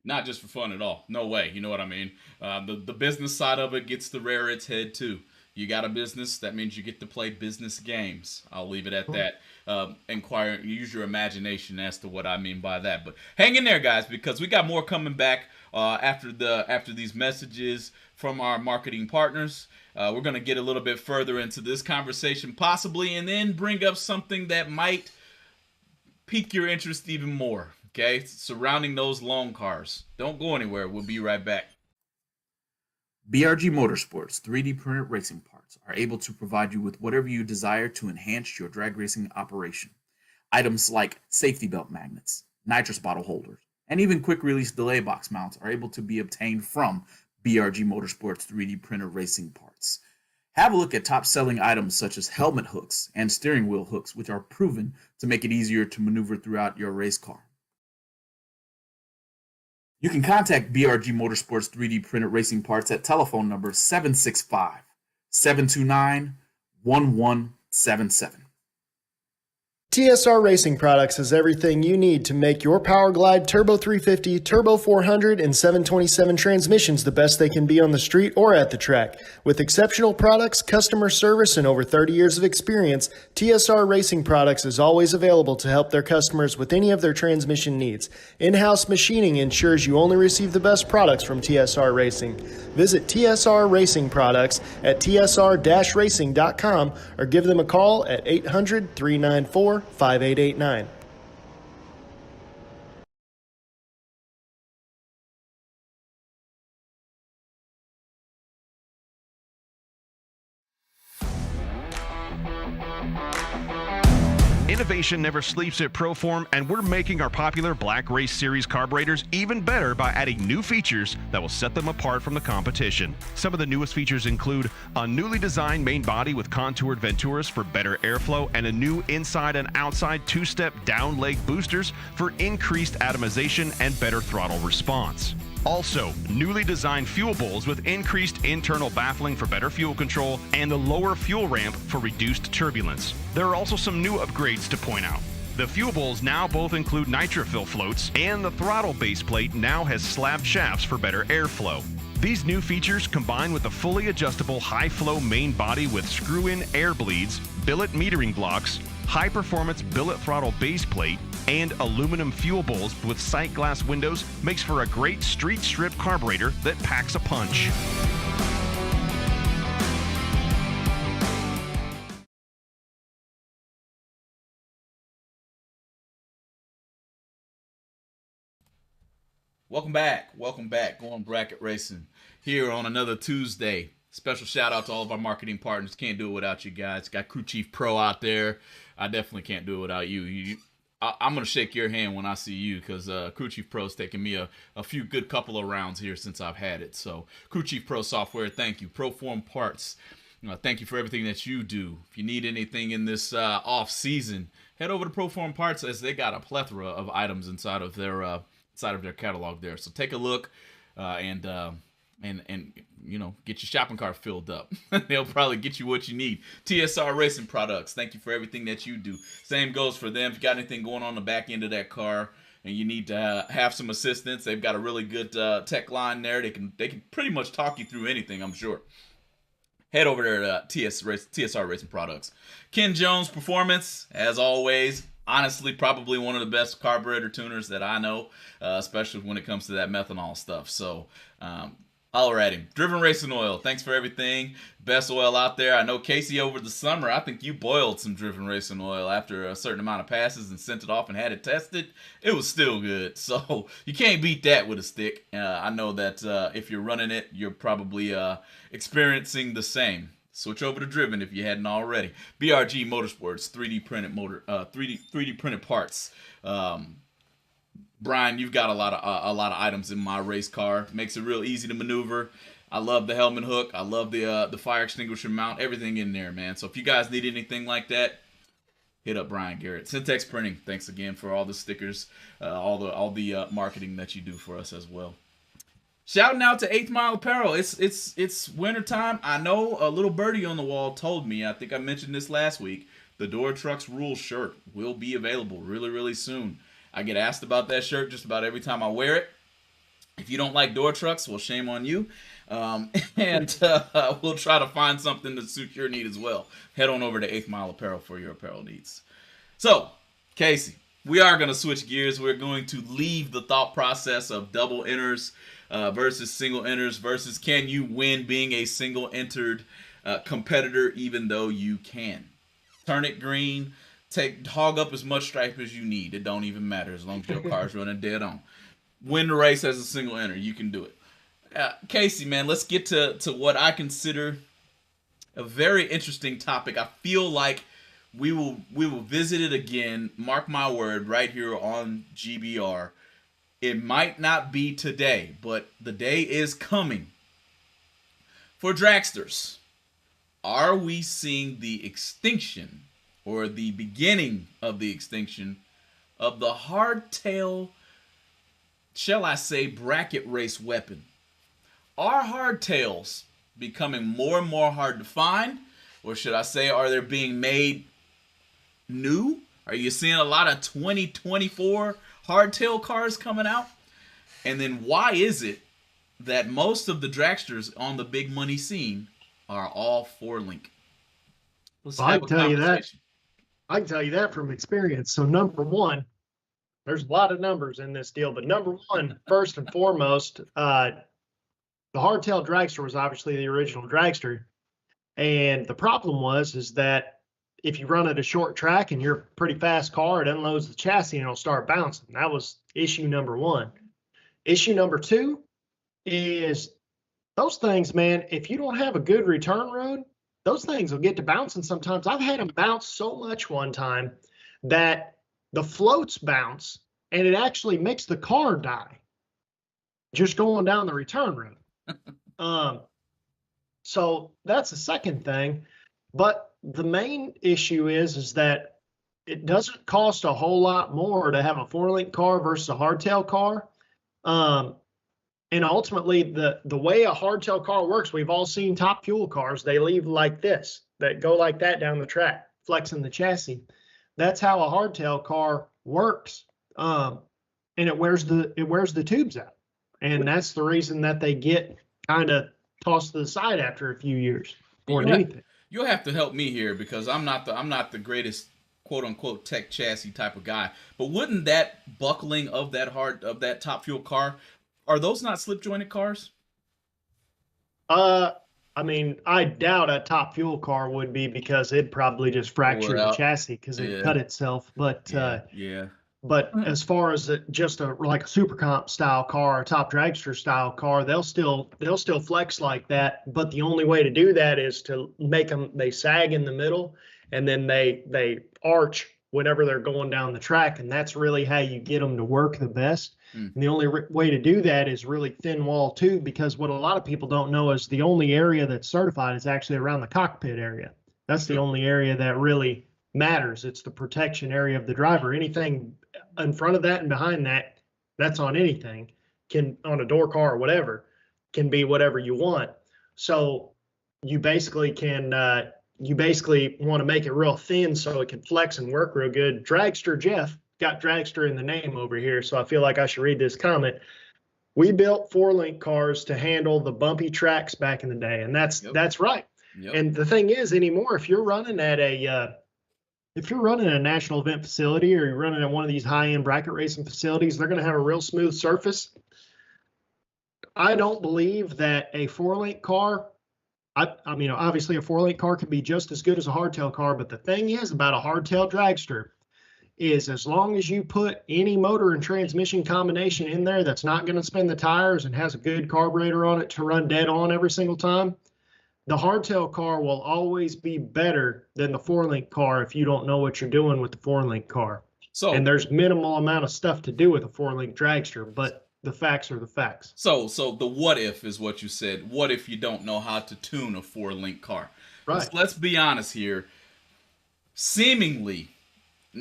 Not just for fun at all. No way. You know what I mean? The business side of it gets to rear its head too. You got a business, that means you get to play business games. I'll leave it at that. Use your imagination as to what I mean by that. But hang in there, guys, because we got more coming back after these messages from our marketing partners. We're going to get a little bit further into this conversation possibly, and then bring up something that might pique your interest even more, okay? Surrounding those loan cars. Don't go anywhere. We'll be right back. BRG Motorsports 3D printed racing parts are able to provide you with whatever you desire to enhance your drag racing operation. Items like safety belt magnets, nitrous bottle holders, and even quick release delay box mounts are able to be obtained from BRG Motorsports 3D printed racing parts. Have a look at top-selling items such as helmet hooks and steering wheel hooks, which are proven to make it easier to maneuver throughout your race car. You can contact BRG Motorsports 3D printed racing parts at telephone number 765-729-1177. TSR Racing Products has everything you need to make your Power Glide Turbo 350, Turbo 400, and 727 transmissions the best they can be on the street or at the track. With exceptional products, customer service, and over 30 years of experience, TSR Racing Products is always available to help their customers with any of their transmission needs. In-house machining ensures you only receive the best products from TSR Racing. Visit TSR Racing Products at tsr-racing.com or give them a call at 800-394-5889. Innovation never sleeps at Proform, and we're making our popular Black Race Series carburetors even better by adding new features that will set them apart from the competition. Some of the newest features include a newly designed main body with contoured Venturas for better airflow and a new inside and outside two-step down leg boosters for increased atomization and better throttle response. Also, newly designed fuel bowls with increased internal baffling for better fuel control and a lower fuel ramp for reduced turbulence. There are also some new upgrades to point out. The fuel bowls now both include nitrofill floats, and the throttle base plate now has slabbed shafts for better airflow. These new features, combined with a fully adjustable high-flow main body with screw-in air bleeds, billet metering blocks, high-performance billet throttle base plate, and aluminum fuel bowls with sight glass windows, makes for a great street strip carburetor that packs a punch. Welcome back. Going bracket racing here on another Tuesday. Special shout out to all of our marketing partners. Can't do it without you guys. Got Crew Chief Pro out there. I definitely can't do it without you. I'm going to shake your hand when I see you, because Crew Chief Pro's taken me a few good couple of rounds here since I've had it. So Crew Chief Pro software, thank you. Proform Parts, thank you for everything that you do. If you need anything in this off season, head over to Proform Parts, as they got a plethora of items inside of their catalog there. So take a look and get your shopping cart filled up. They'll probably get you what you need. TSR Racing Products, thank you for everything that you do. Same goes for them. If you got anything going on the back end of that car and you need to have some assistance, they've got a really good tech line there. They can pretty much talk you through anything, I'm sure. Head over there to TSR Racing Products. Ken Jones Performance, as always, honestly, probably one of the best carburetor tuners that I know, especially when it comes to that methanol stuff. So, holler at him. Driven Racing Oil, thanks for everything. Best oil out there. I know, Casey, over the summer, I think you boiled some Driven Racing Oil after a certain amount of passes and sent it off and had it tested. It was still good. So you can't beat that with a stick. I know that if you're running it, you're probably experiencing the same. Switch over to Driven if you hadn't already. BRG Motorsports, 3D printed parts. Brian, you've got a lot of items in my race car. Makes it real easy to maneuver. I love the helmet hook. I love the fire extinguisher mount. Everything in there, man. So if you guys need anything like that, hit up Brian Garrett. Syntex Printing, thanks again for all the stickers, all the marketing that you do for us as well. Shouting out to 8th Mile Apparel. It's wintertime. I know a little birdie on the wall told me, I think I mentioned this last week, the Door Trucks Rule shirt will be available really, really soon. I get asked about that shirt just about every time I wear it. If you don't like door trucks, well, shame on you. And we'll try to find something to suit your need as well. Head on over to 8th Mile Apparel for your apparel needs. So, Casey, we are going to switch gears. We're going to leave the thought process of double enters versus single enters versus can you win being a single entered competitor even though you can. Turn it green. Hog up as much stripe as you need. It don't even matter as long as your car's running dead on. Win the race as a single enter. You can do it. Casey, man, let's get to what I consider a very interesting topic. I feel like we will visit it again. Mark my word, right here on GBR. It might not be today, but the day is coming. For dragsters, are we seeing the extinction or the beginning of the extinction of the hardtail shall I say, bracket race weapon. Are hardtails becoming more and more hard to find? Or should I say, are they being made new? Are you seeing a lot of 2024 hardtail cars coming out? And then why is it that most of the dragsters on the big money scene are all 4-link? Let's Well, I have can a tell you that. conversation. I can tell you that from experience. So number one, there's a lot of numbers in this deal, but number one, first and foremost, the hardtail dragster was obviously the original dragster. And the problem is that if you run at a short track and you're a pretty fast car, it unloads the chassis and it'll start bouncing. That was issue number one. Issue number two is those things, man, if you don't have a good return road, those things will get to bouncing sometimes. I've had them bounce so much one time that the floats bounce and it actually makes the car die just going down the return road. So that's the second thing. But the main issue is that it doesn't cost a whole lot more to have a 4-link car versus a hardtail car. And ultimately, the way a hardtail car works, we've all seen top fuel cars. They leave like this, that go like that down the track, flexing the chassis. That's how a hardtail car works. And it wears the tubes out. And that's the reason that they get kind of tossed to the side after a few years more than anything. You'll have to help me here because I'm not the greatest quote unquote tech chassis type of guy. But wouldn't that buckling of that top fuel car, are those not slip jointed cars? I mean, I doubt a top fuel car would be because it'd probably just fracture the chassis because it cut itself. But But as far as just like a super comp style car, a top dragster style car, they'll still flex like that. But the only way to do that is to make them, they sag in the middle and then they arch whenever they're going down the track. And that's really how you get them to work the best. And the only way to do that is really thin wall tube, because what a lot of people don't know is the only area that's certified is actually around the cockpit area. That's the only area that really matters. It's the protection area of the driver. Anything in front of that and behind that, that's on anything, can on a door car or whatever, can be whatever you want. So you basically want to make it real thin so it can flex and work real good. Dragster Jeff got dragster in the name over here, so I feel like I should read this comment. We built 4-link cars to handle the bumpy tracks back in the day, and that's right. Yep. And the thing is, anymore, if you're running at a national event facility or you're running at one of these high-end bracket racing facilities, they're going to have a real smooth surface. I don't believe that a 4-link car, I mean, obviously a 4-link car can be just as good as a hardtail car, but the thing is about a hardtail dragster is as long as you put any motor and transmission combination in there that's not going to spin the tires and has a good carburetor on it to run dead on every single time, the hardtail car will always be better than the 4-link car if you don't know what you're doing with the 4-link car. And there's minimal amount of stuff to do with a 4-link dragster, but the facts are the facts. So the what if is what you said. What if you don't know how to tune a 4-link car? Right. Let's be honest here. Seemingly,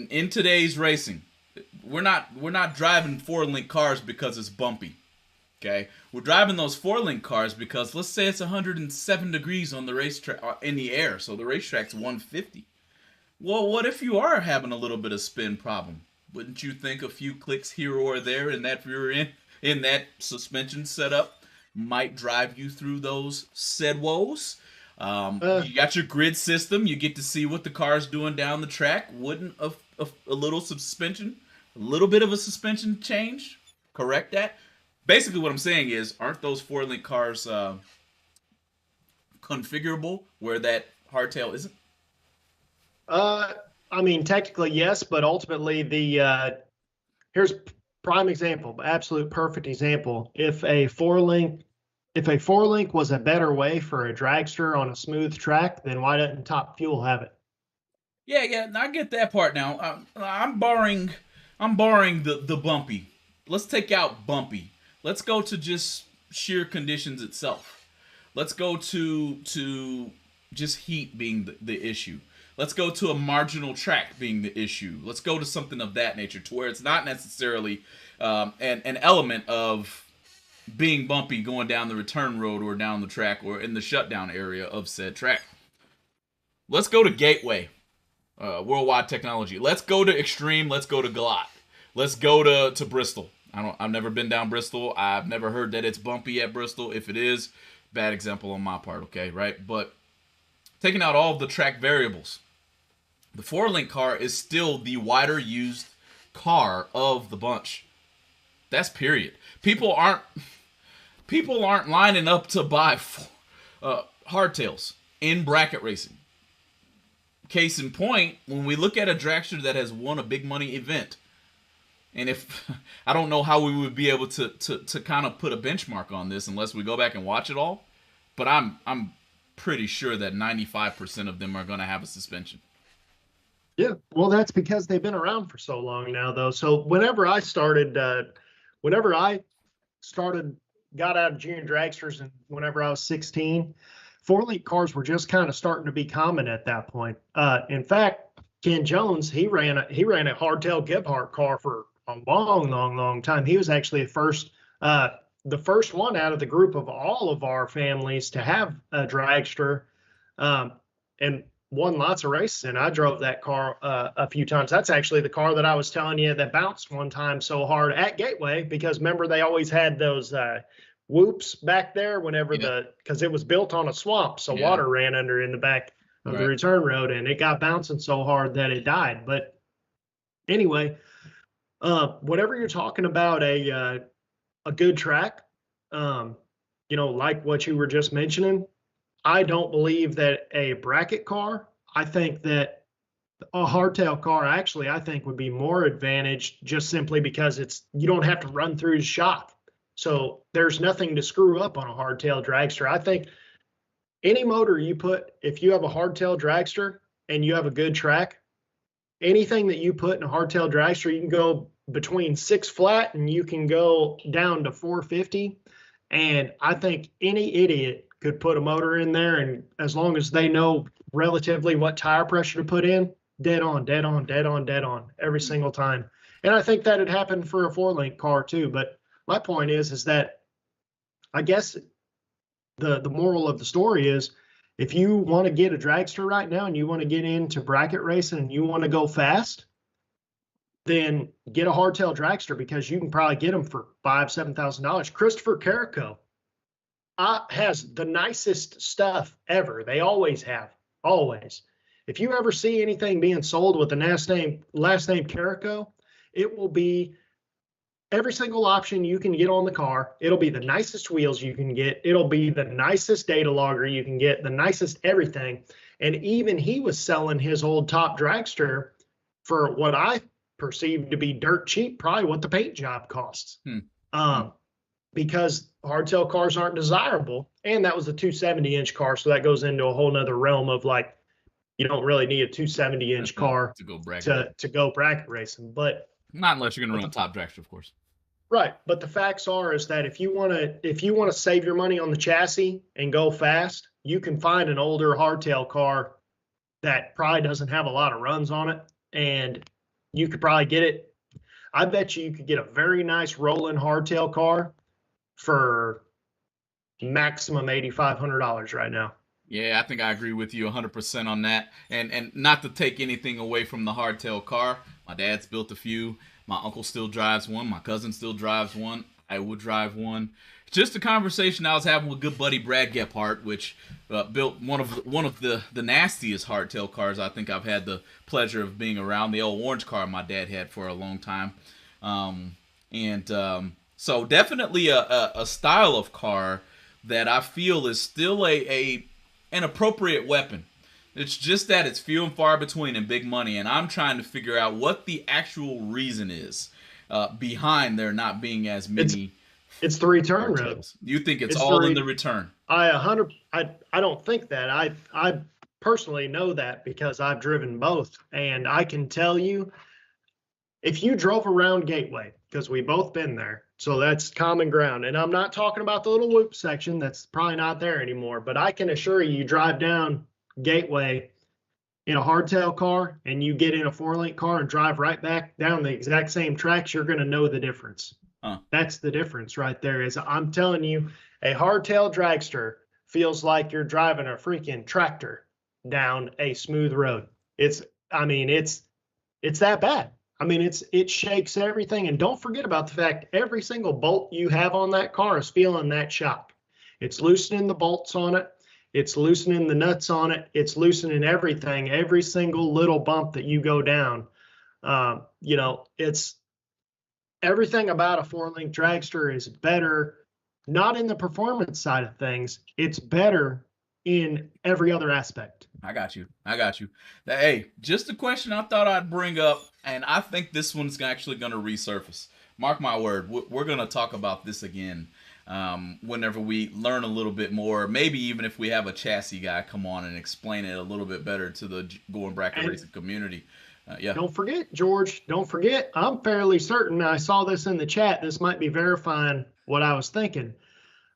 in today's racing, we're not driving 4-link cars because it's bumpy. Okay, we're driving those 4-link cars because let's say it's 107 degrees on the racetrack in the air, so the racetrack's 150. Well, what if you are having a little bit of spin problem? Wouldn't you think a few clicks here or there in that rear end, in that suspension setup, might drive you through those said woes? You got your grid system. You get to see what the car's doing down the track. Wouldn't a little suspension, a little bit of a suspension change correct that? Basically, what I'm saying is, aren't those 4-link cars configurable where that hardtail isn't? I mean, technically, yes, but ultimately, here's prime example, absolute perfect example. If a 4-link was a better way for a dragster on a smooth track, then why doesn't Top Fuel have it? Yeah, I get that part now. I'm barring the bumpy. Let's take out bumpy. Let's go to just sheer conditions itself. Let's go to just heat being the issue. Let's go to a marginal track being the issue. Let's go to something of that nature, to where it's not necessarily an element of being bumpy going down the return road or down the track or in the shutdown area of said track. Let's go to Gateway, Worldwide Technology. Let's go to Extreme. Let's go to Galot. Let's go to Bristol. I've never been down Bristol. I've never heard that it's bumpy at Bristol. If it is, bad example on my part, okay, right? But taking out all of the track variables, the 4-link car is still the wider used car of the bunch. That's period. People aren't lining up to buy hardtails in bracket racing. Case in point, when we look at a dragster that has won a big money event, and if I don't know how we would be able to kind of put a benchmark on this unless we go back and watch it all, but I'm pretty sure that 95% of them are going to have a suspension. Yeah, well, that's because they've been around for so long now, though. So whenever I got out of junior dragsters, and whenever I was 16, 4-link cars were just kind of starting to be common at that point. In fact, Ken Jones, he ran a hardtail Gebhardt car for a long time. He was actually the first one out of the group of all of our families to have a dragster, and won lots of races. And I drove that car a few times. That's actually the car that I was telling you that bounced one time so hard at Gateway, because remember they always had those whoops back there because it was built on a swamp, so water ran under in the back of the return road, and it got bouncing so hard that it died. But anyway, whenever you're talking about a good track, like what you were just mentioning, I don't believe that a bracket car, I think that a hardtail car actually, I think, would be more advantaged, just simply because you don't have to run through the shock. So there's nothing to screw up on a hardtail dragster. I think any motor you put, if you have a hardtail dragster and you have a good track, anything that you put in a hardtail dragster, you can go between 6 flat and you can go down to 450. And I think any idiot could put a motor in there, and as long as they know relatively what tire pressure to put in, dead on every single time. And I think that had happened for a 4-link car too. But my point is that I guess the moral of the story is, if you want to get a dragster right now and you want to get into bracket racing and you want to go fast, then get a hardtail dragster, because you can probably get them for $5,000-$7,000. Christopher Carrico has the nicest stuff ever. They always have, always. If you ever see anything being sold with the last name Carrico, it will be every single option you can get on the car. It'll be the nicest wheels you can get. It'll be the nicest data logger you can get, the nicest everything. And even he was selling his old top dragster for what I perceived to be dirt cheap, probably what the paint job costs. Because hardtail cars aren't desirable. And that was a 270-inch car, so that goes into a whole nother realm of, like, you don't really need a 270-inch car to go bracket racing. But not unless you're going to run a top dragster, of course. Right, but the facts are is that if you want to save your money on the chassis and go fast, you can find an older hardtail car that probably doesn't have a lot of runs on it, and you could probably get it. I bet you could get a very nice rolling hardtail car for maximum $8,500 right now. Yeah, I think I agree with you 100% on that. And not to take anything away from the hardtail car. My dad's built a few. My uncle still drives one. My cousin still drives one. I would drive one. Just a conversation I was having with good buddy Brad Gephardt, which built one of the nastiest hardtail cars I think I've had the pleasure of being around. The old orange car my dad had for a long time. So definitely a style of car that I feel is still an appropriate weapon. It's just that it's few and far between and big money, and I'm trying to figure out what the actual reason is behind there not being as many. It's the return road. You think it's all in the return? I don't think that. I personally know that because I've driven both, and I can tell you, if you drove around Gateway, because we've both been there, so that's common ground. And I'm not talking about the little loop section, that's probably not there anymore, but I can assure you, drive down Gateway, in a hardtail car and you get in a 4-link car and drive right back down the exact same tracks, you're going to know the difference. Huh. That's the difference right there. Is I'm telling you, a hardtail dragster feels like you're driving a freaking tractor down a smooth road. It's that bad. I mean, it shakes everything. And don't forget about the fact every single bolt you have on that car is feeling that shock. It's loosening the bolts on it. It's loosening the nuts on it. It's loosening everything, every single little bump that you go down. It's everything about a 4-link dragster is better, not in the performance side of things. It's better in every other aspect. I got you. Hey, just a question I thought I'd bring up, and I think this one's actually going to resurface. Mark my word, we're going to talk about this again whenever we learn a little bit more. Maybe even if we have a chassis guy come on and explain it a little bit better to the Going Bracket Racing community. Yeah. Don't forget, George. Don't forget. I'm fairly certain I saw this in the chat. This might be verifying what I was thinking.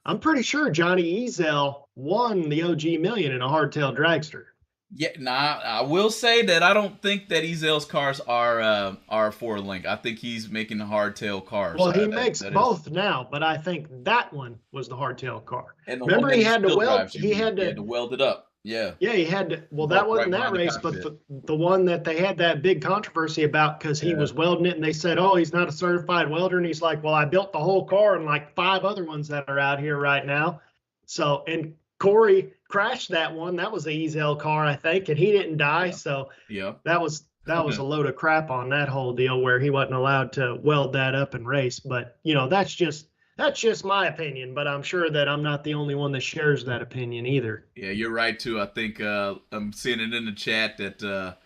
I'm pretty sure Johnny Ezel won the OG Million in a hardtail dragster. Yeah, I will say that I don't think that Ezel's cars are 4-link. I think he's making hardtail cars. Well, he makes both now, but I think that one was the hardtail car. And remember, he had to weld. He had to weld it up. Yeah. Yeah, he had to. Well, that wasn't that race, but the one that they had that big controversy about because he was welding it, and they said, "Oh, he's not a certified welder," and he's like, "Well, I built the whole car and like 5 other ones that are out here right now." So, and Corey crashed that one. That was the Ezel car, I think, and he didn't die. So, that was a load of crap on that whole deal where he wasn't allowed to weld that up and race. But that's just my opinion, but I'm sure that I'm not the only one that shares that opinion either. Yeah, you're right too. I think I'm seeing it in the chat that a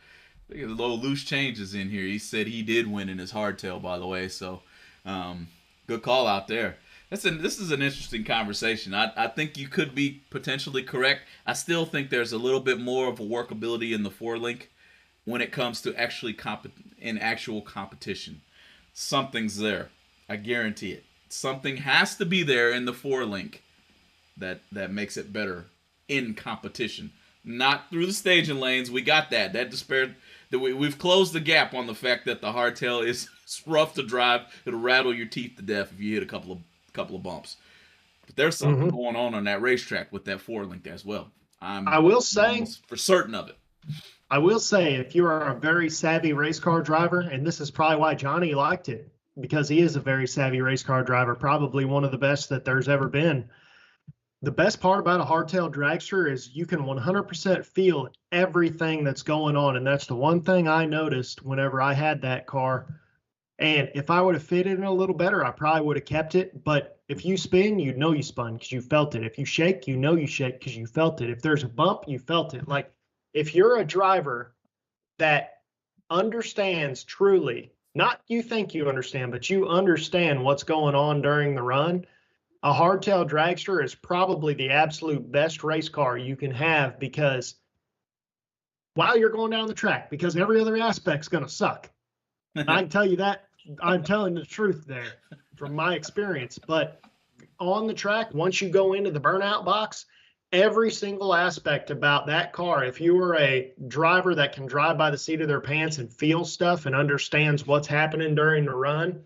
little loose changes in here. He said he did win in his hardtail, by the way. So, good call out there. This is an interesting conversation. I think you could be potentially correct. I still think there's a little bit more of a workability in the 4-link when it comes to actually actual competition. Something's there. I guarantee it. Something has to be there in the 4-link that makes it better in competition. Not through the staging lanes. We got that. We've closed the gap on the fact that the hardtail is rough to drive. It'll rattle your teeth to death if you hit a couple of bumps. But there's something going on that racetrack with that 4-link as well. I will say for certain of it. I will say if you are a very savvy race car driver, and this is probably why Johnny liked it, because he is a very savvy race car driver, probably one of the best that there's ever been. The best part about a hardtail dragster is you can 100% feel everything that's going on. And that's the one thing I noticed whenever I had that car. And if I would have fitted it a little better, I probably would have kept it. But if you spin, you know you spun because you felt it. If you shake, you know you shake because you felt it. If there's a bump, you felt it. Like if you're a driver that understands truly, not you think you understand, but you understand what's going on during the run, a hardtail dragster is probably the absolute best race car you can have because while you're going down the track, because every other aspect's going to suck. I can tell you that. I'm telling the truth there from my experience. But on the track, once you go into the burnout box, every single aspect about that car, if you are a driver that can drive by the seat of their pants and feel stuff and understands what's happening during the run,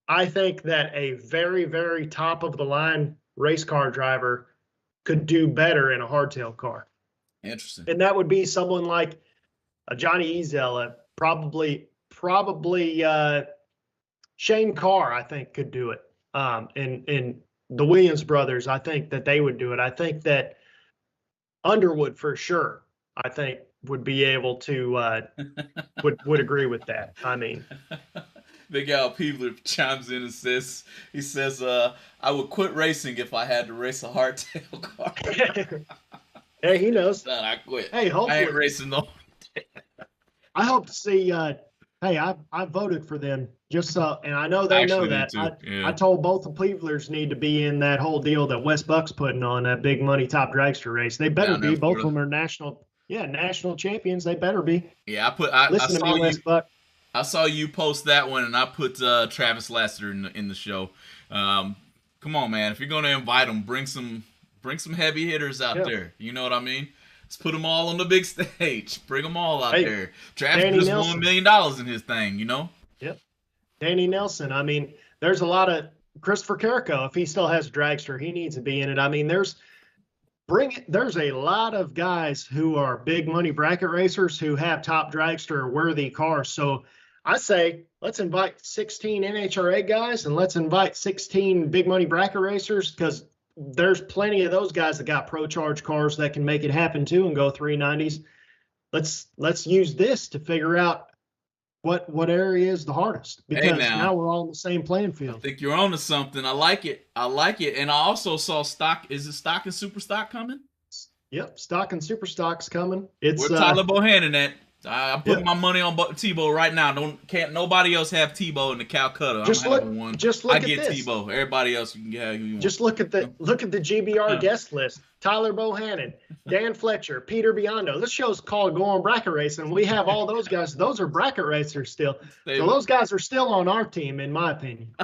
I think that a very, very top of the line race car driver could do better in a hardtail car. Interesting. And that would be someone like a Johnny Ezel, probably Shane Carr, I think, could do it. And the Williams brothers, I think that they would do it. I think that Underwood, for sure, I think would be able to would agree with that. I mean, Big Al Peebler chimes in and says, I would quit racing if I had to race a hardtail car. Hey, he knows. Son, I quit. Hey, hopefully. I ain't racing no. I hope to see. Hey, I voted for them just so, and I know they know that. I told both the Peeblers need to be in that whole deal that Wes Buck's putting on, that big money top dragster race. They better be. Both of them are national champions. They better be. Yeah, Listen to me, Wes Buck. I saw you post that one, and I put Travis Lassiter in the show. Come on, man! If you're gonna invite them, bring some heavy hitters out there. You know what I mean? Let's put them all on the big stage. Bring them all out Hey, there. Travis Danny just Nelson. won $1 million in his thing, you know? Yep. Danny Nelson. I mean, there's a lot of Christopher Carrico. If he still has a dragster, he needs to be in it. I mean, there's a lot of guys who are big money bracket racers who have top dragster worthy cars. So I say let's invite 16 NHRA guys and let's invite 16 big money bracket racers, because there's plenty of those guys that got pro charge cars that can make it happen too and go 390s. Let's use this to figure out what area is the hardest, because now we're all on the same playing I field. think you're on to something. I like it. And I also saw stock. Is it stock and super stock coming? Yep, stock and super stock's coming. It's Where Tyler Bohannon at? I'm putting my money on Tebow right now. Can't nobody else have Tebow in the Calcutta. Just I'm look- having one. just look I at get this. Tebow. Everybody else you can get who you want. Just look at the GBR guest list. Tyler Bohannon, Dan Fletcher, Peter Biondo. This show's called Go On Bracket Racing. We have all those guys. Those are bracket racers still. So those guys are still on our team, in my opinion.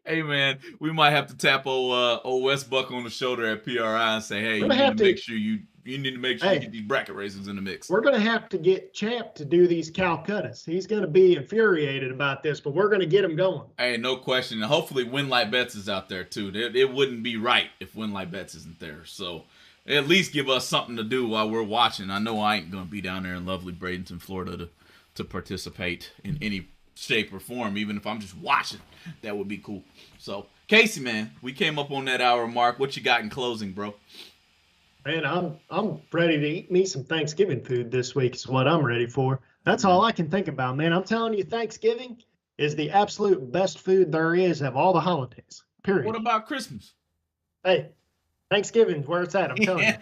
Hey man, we might have to tap old West Buck on the shoulder at PRI and say, hey, you We're gonna need have to to- make sure you need to make sure you get these bracket racers in the mix. We're going to have to get Champ to do these Calcuttas. He's going to be infuriated about this, but we're going to get him going. Hey, no question. And hopefully Winlight Betts is out there too. It wouldn't be right if Winlight Betts isn't there. So at least give us something to do while we're watching. I know I ain't going to be down there in lovely Bradenton, Florida to participate in any shape or form, even if I'm just watching. That would be cool. So, Casey, man, we came up on that hour mark. What you got in closing, bro? Man, I'm ready to eat me some Thanksgiving food this week is what I'm ready for. That's all I can think about, man. I'm telling you, Thanksgiving is the absolute best food there is of all the holidays, period. What about Christmas? Hey, Thanksgiving's where it's at, I'm telling you.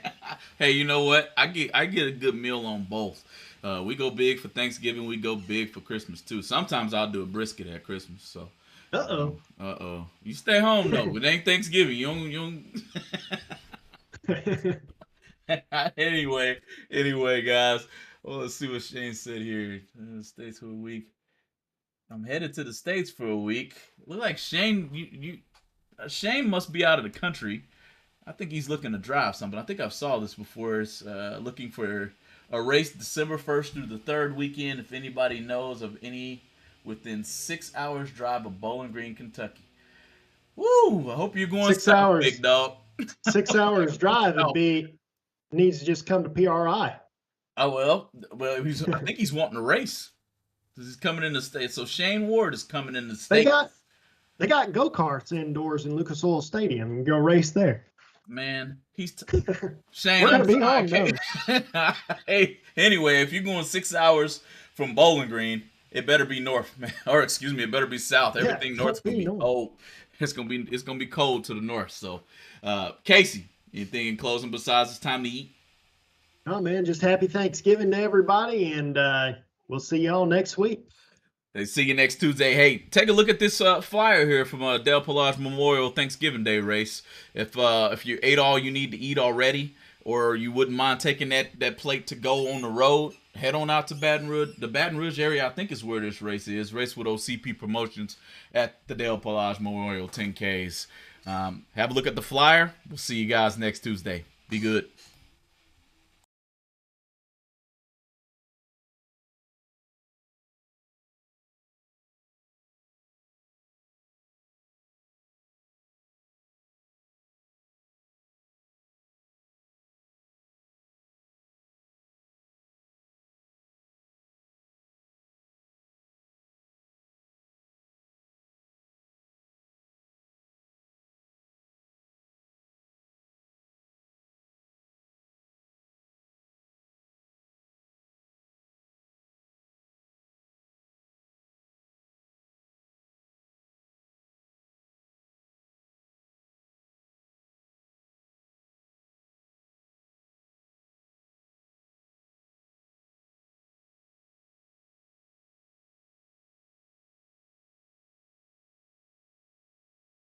Hey, you know what? I get a good meal on both. We go big for Thanksgiving. We go big for Christmas too. Sometimes I'll do a brisket at Christmas. So. Uh-oh. You stay home though. It ain't Thanksgiving. You don't. Anyway, guys. Well, let's see what Shane said here. States for a week. I'm headed to the States for a week. Look like Shane. Shane must be out of the country. I think he's looking to drive something. I think I've saw this before. It's looking for a race December 1st through the 3rd weekend. If anybody knows of any within 6 hours drive of Bowling Green, Kentucky. Woo! I hope you're going 6 hours, big dog. 6 hours drive needs to just come to PRI. Oh well, I think he's wanting to race. He's coming in the States. So Shane Ward is coming in the States. They got go-karts indoors in Lucas Oil Stadium. You go race there. Man, Shane. We're gonna I'm be sorry. on those. Hey, anyway, if you're going 6 hours from Bowling Green, it better be north, man. Or excuse me, it better be south. Everything north's gonna be cold. It's gonna be cold to the north. So, Casey, anything in closing besides it's time to eat? Oh man, just happy Thanksgiving to everybody, and we'll see y'all next week. They see you next Tuesday. Hey, take a look at this flyer here from Del Pelage Memorial Thanksgiving Day race. If you ate all you need to eat already, or you wouldn't mind taking that plate to go on the road, head on out to Baton Rouge. The Baton Rouge area, I think, is where this race is. Race with OCP Promotions at the Del Pelage Memorial 10Ks. Have a look at the flyer. We'll see you guys next Tuesday. Be good.